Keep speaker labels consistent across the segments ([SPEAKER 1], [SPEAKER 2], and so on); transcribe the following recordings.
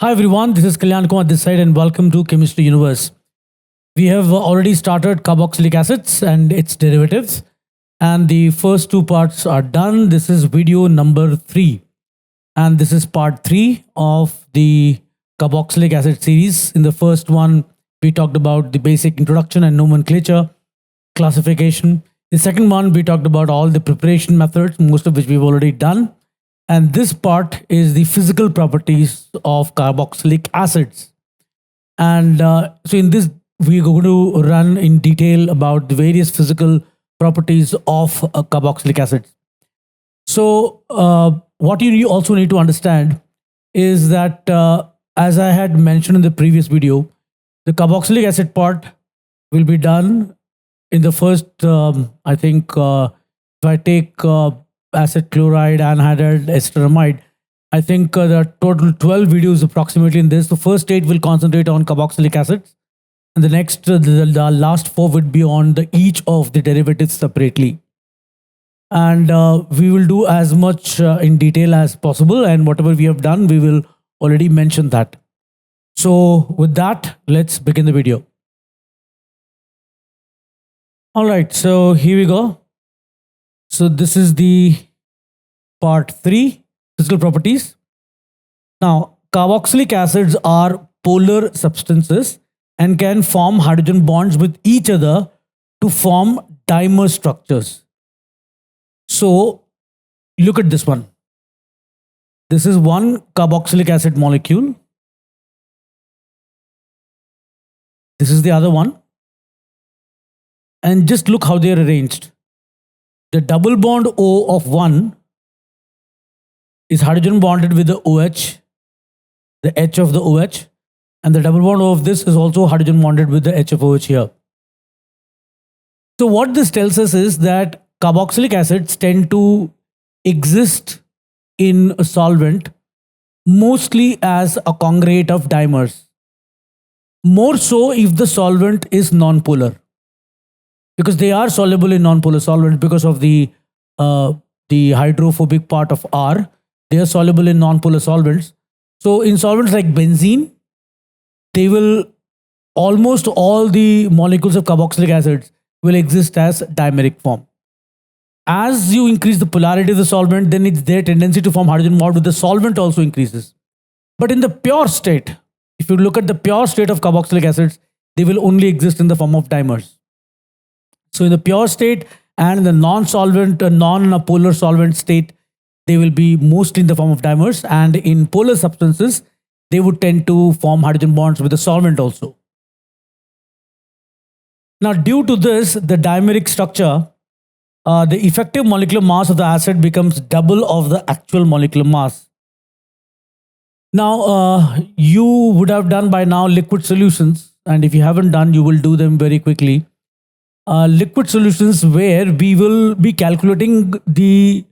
[SPEAKER 1] Hi everyone, this is Kalyan Kumar this side and welcome to Chemistry Universe. We have already started carboxylic acids and its derivatives, and the first two parts are done. This is video number 3, and this is part 3 of the carboxylic acid series. In the first one, we talked about the basic introduction and nomenclature, classification. The second one, we talked about all the preparation methods, most of which we've already done. And this part is the physical properties of carboxylic acids. And so in this, we're going to run in detail about the various physical properties of carboxylic acids. So what you also need to understand is that, as I had mentioned in the previous video, the carboxylic acid part will be done in the first, I think, if I take acid chloride, anhydride, acetamide, I think there are total 12 videos approximately in this. The first 8 will concentrate on carboxylic acids, and the next, the last 4 would be on each of the derivatives separately. And we will do as much in detail as possible, and whatever we have done, we will already mention that. So with that, let's begin the video. All right, so here we go. So this is the part 3, physical properties. Now, carboxylic acids are polar substances and can form hydrogen bonds with each other to form dimer structures. So look at this one. This is one carboxylic acid molecule. This is the other one. And just look how they are arranged. The double bond O of one is hydrogen bonded with the OH, the H of the OH, and the double bond O of this is also hydrogen bonded with the H of OH here. So what this tells us is that carboxylic acids tend to exist in a solvent mostly as a congregate of dimers. More so if the solvent is nonpolar, because they are soluble in nonpolar solvents because of the hydrophobic part of R. They are soluble in nonpolar solvents. So in solvents like benzene, they will, almost all the molecules of carboxylic acids will exist as dimeric form. As you increase the polarity of the solvent, then their tendency to form hydrogen bond with the solvent also increases. But in the pure state, if you look at the pure state of carboxylic acids, they will only exist in the form of dimers. So in the pure state and in the non-solvent, non-polar solvent state, they will be mostly in the form of dimers, and in polar substances, they would tend to form hydrogen bonds with the solvent also. Now, due to this, the dimeric structure, the effective molecular mass of the acid becomes double of the actual molecular mass. Now, you would have done by now liquid solutions, and if you haven't done, you will do them very quickly. Liquid solutions where we will be calculating the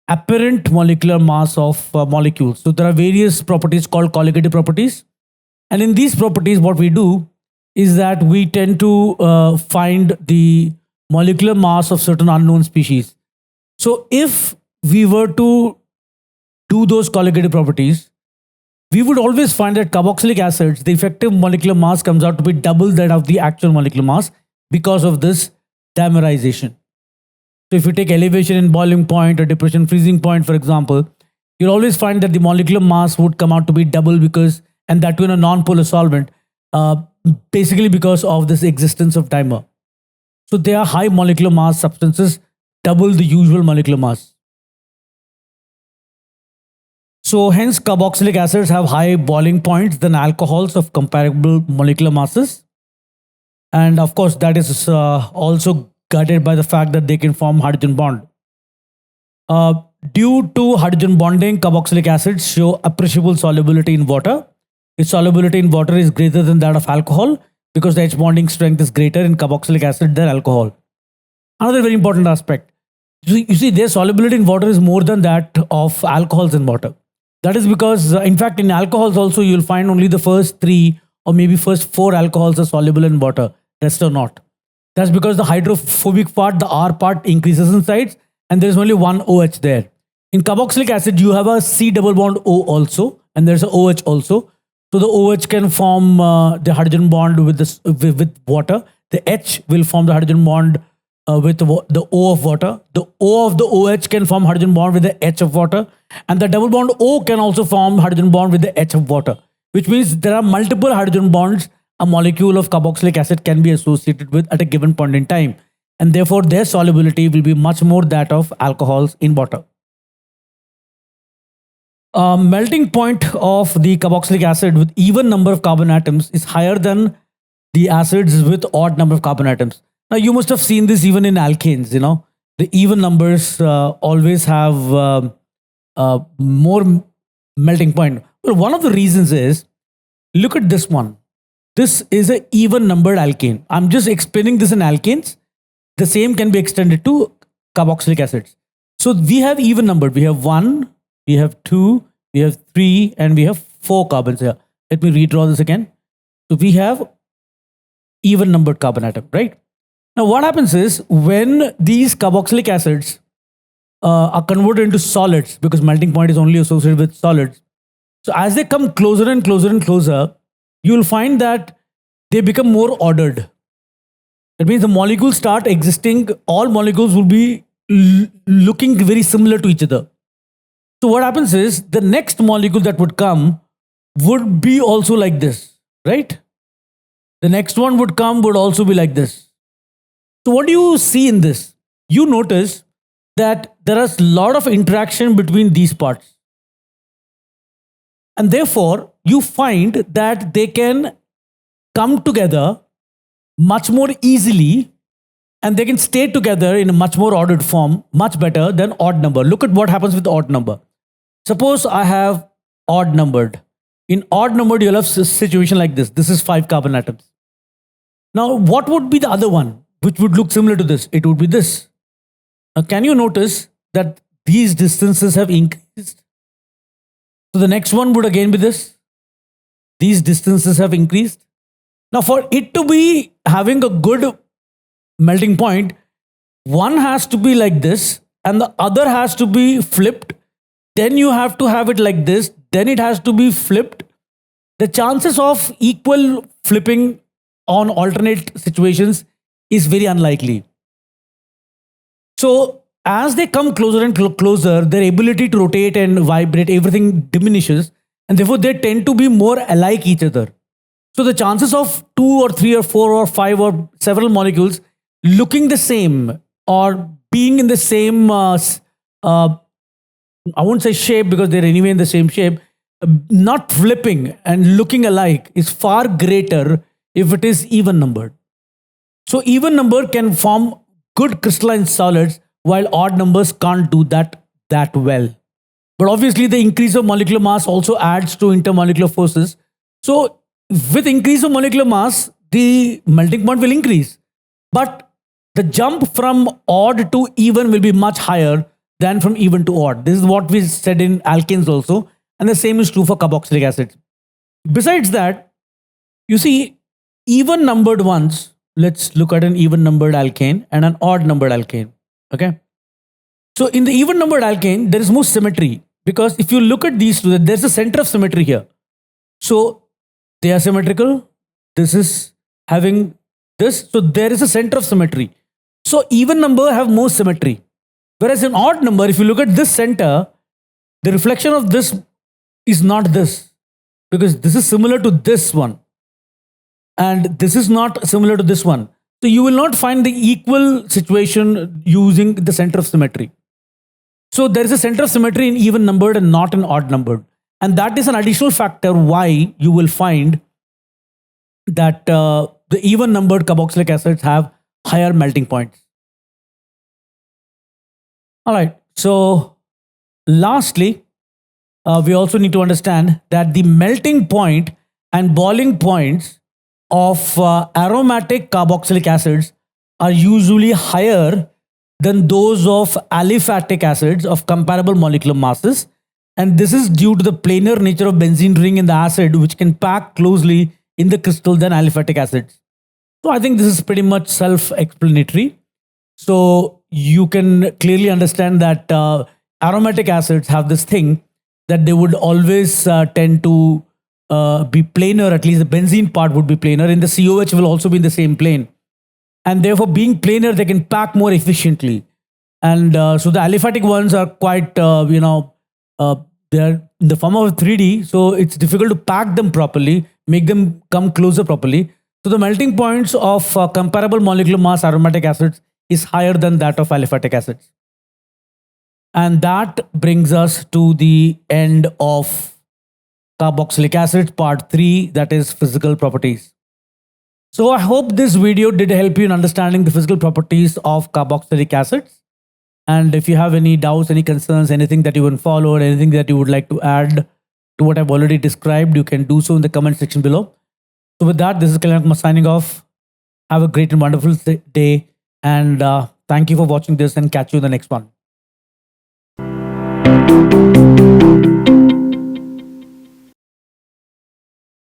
[SPEAKER 1] apparent molecular mass of molecules. So there are various properties called colligative properties. And in these properties, what we do is that we tend to find the molecular mass of certain unknown species. So if we were to do those colligative properties, we would always find that carboxylic acids, the effective molecular mass comes out to be double that of the actual molecular mass, because of this dimerization. So if you take elevation in boiling point or depression freezing point, for example, you'll always find that the molecular mass would come out to be double, because, and that too in a non-polar solvent, basically because of this existence of dimer. So they are high molecular mass substances, double the usual molecular mass. So hence carboxylic acids have high boiling points than alcohols of comparable molecular masses. And of course, that is also guided by the fact that they can form hydrogen bond. Due to hydrogen bonding, carboxylic acids show appreciable solubility in water. Its solubility in water is greater than that of alcohol, because the H bonding strength is greater in carboxylic acid than alcohol. Another very important aspect, you see their solubility in water is more than that of alcohols in water. That is because, in fact, in alcohols also, you'll find only the first 3 or maybe first 4 alcohols are soluble in water. Rest are not. That's because the hydrophobic part, the R part, increases in size, and there is only one OH there. In carboxylic acid, you have a C double bond O also, and there's a OH also. So the OH can form the hydrogen bond with this with water. The H will form the hydrogen bond with the O of water. The O of the OH can form hydrogen bond with the H of water, and the double bond O can also form hydrogen bond with the H of water. Which means there are multiple hydrogen bonds a molecule of carboxylic acid can be associated with at a given point in time, and therefore their solubility will be much more that of alcohols in water. Melting point of the carboxylic acid with even number of carbon atoms is higher than the acids with odd number of carbon atoms. Now you must have seen this even in alkanes. The even numbers always have more melting point. Well, one of the reasons is, look at this one. This is an even numbered alkane. I'm just explaining this in alkanes. The same can be extended to carboxylic acids. So we have even numbered. We have 1, we have 2, we have 3, and we have 4 carbons here. Let me redraw this again. So we have even numbered carbon atom, right? Now what happens is, when these carboxylic acids are converted into solids, because melting point is only associated with solids. So as they come closer and closer and closer, you will find that they become more ordered. That means the molecules start existing, all molecules will be looking very similar to each other. So what happens is, the next molecule that would come would be also like this, right? The next one would come would also be like this. So what do you see in this? You notice that there is a lot of interaction between these parts. And therefore, you find that they can come together much more easily, and they can stay together in a much more ordered form, much better than odd number. Look at what happens with odd number. Suppose I have odd numbered. In odd numbered, you'll have a situation like this. This is 5 carbon atoms. Now, what would be the other one, which would look similar to this? It would be this. Now, can you notice that these distances have increased? So the next one would again be this. These distances have increased. Now, for it to be having a good melting point, one has to be like this and the other has to be flipped. Then you have to have it like this. Then it has to be flipped. The chances of equal flipping on alternate situations is very unlikely. So as they come closer and closer, their ability to rotate and vibrate, everything diminishes, and therefore they tend to be more alike each other. So the chances of 2 or 3 or 4 or 5 or several molecules looking the same or being in the same, I won't say shape because they're anyway in the same shape, not flipping and looking alike is far greater if it is even numbered. So even number can form good crystalline solids, while odd numbers can't do that well. But obviously the increase of molecular mass also adds to intermolecular forces. So with increase of molecular mass, the melting point will increase. But the jump from odd to even will be much higher than from even to odd. This is what we said in alkanes also. And the same is true for carboxylic acid. Besides that, you see, even numbered ones, let's look at an even numbered alkane and an odd numbered alkane. Okay. So in the even numbered alkane, there is more symmetry, because if you look at these two, there's a center of symmetry here. So they are symmetrical. This is having this. So there is a center of symmetry. So even number have more symmetry. Whereas in odd number, if you look at this center, the reflection of this is not this, because this is similar to this one. And this is not similar to this one. So you will not find the equal situation using the center of symmetry. So there is a center of symmetry in even numbered and not in odd numbered. And that is an additional factor why you will find that the even numbered carboxylic acids have higher melting points. All right. So lastly, we also need to understand that the melting point and boiling points of aromatic carboxylic acids are usually higher than those of aliphatic acids of comparable molecular masses. And this is due to the planar nature of benzene ring in the acid, which can pack closely in the crystal than aliphatic acids. So I think this is pretty much self-explanatory. So you can clearly understand that aromatic acids have this thing that they would always tend to be planar, at least the benzene part would be planar, and the COH will also be in the same plane. And therefore, being planar, they can pack more efficiently. And so the aliphatic ones are quite, they're in the form of 3D, so it's difficult to pack them properly, make them come closer properly. So the melting points of comparable molecular mass aromatic acids is higher than that of aliphatic acids. And that brings us to the end of carboxylic acid part 3, that is physical properties. So I hope this video did help you in understanding the physical properties of carboxylic acids. And if you have any doubts, any concerns, anything that you want to follow, or anything that you would like to add to what I've already described, you can do so in the comment section below. So with that, this is Kalyan Kumar signing off. Have a great and wonderful day. And thank you for watching this, and catch you in the next one.